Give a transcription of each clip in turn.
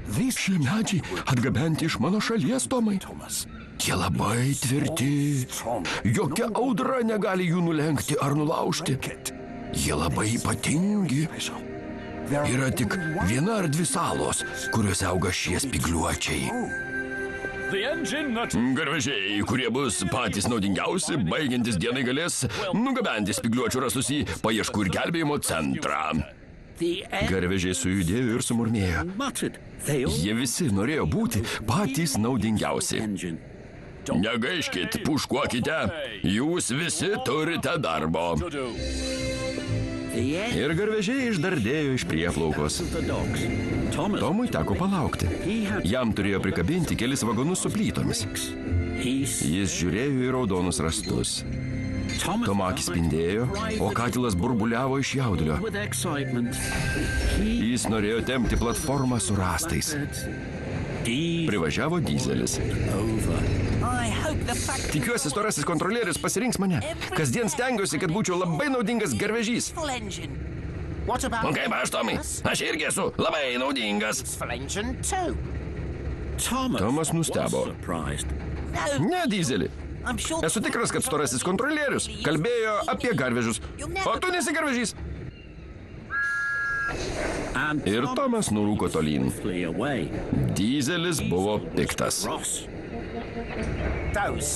Šie medžiai atgabenti iš mano šalies, Tomai. Jie labai tvirti. Jokia audra negali jų nulenkti ar nulaužti. Jie labai ypatingi. Yra tik viena ar dvi salos, kuriuose auga šie spygliuočiai. Garvežiai, kurie bus patys naudingiausi, baigiantis dienai galės nugabenti spygliuočių rasus į paieškų ir gelbėjimo centrą. Garvežiai sujudėjo ir sumurmėjo. Jie visi norėjo būti patys naudingiausi. Negaiškit, puškuokite, jūs visi turite darbo. Ir garvežiai išdardėjo iš prieplaukos. Tomui teko palaukti. Jam turėjo prikabinti kelis vagonus su plytomis. Jis žiūrėjo į raudonus rastus. Tomo akys spindėjo, o katilas burbuliavo iš jaudulio. Jis norėjo tempti platformą su rąstais. Privažiavo dizelis. Tikiuosi, storasis kontrolierius pasirinks mane. Kasdien stengiuosi, kad būčiau labai naudingas garvežys. O kaip aš, Tomai? Aš irgi esu labai naudingas. Tomas nustebo. Ne, dizelį. Esu tikras, kad storasis kontrolierius kalbėjo apie garvežius. O tu nesi garvežys. Ir Tomas nurūko tolyn. Dizelis buvo piktas.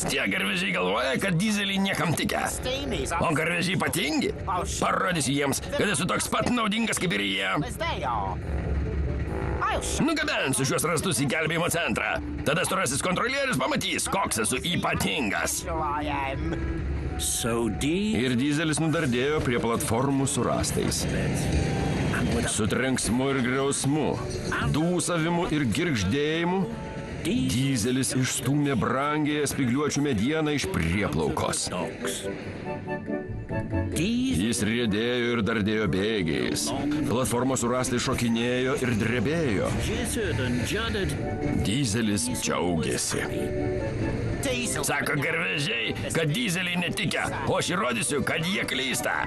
Tie garvežiai galvoja, kad dizelį niekam tikę. O garvežiai ypatingi. Parodysiu jiems, kad esu toks pat naudingas kaip ir jie. Nugabensiu šios rastus į gelbėjimo centrą. Tada storasis kontrolierius pamatys, koks esu ypatingas. Ir dizelis nudardėjo prie platformų su rąstais. Su trenksmu ir griausmu, dūsavimu ir girgždėjimu, dizelis išstūmė brangiąją spygliuočių medieną iš prieplaukos. Jis riedėjo ir dardėjo bėgiais. Platformos su rąstais šokinėjo ir drebėjo. Dizelis džiaugiasi. Sako garvežiai, kad dizeliai netikę, o aš įrodysiu, kad jie klysta.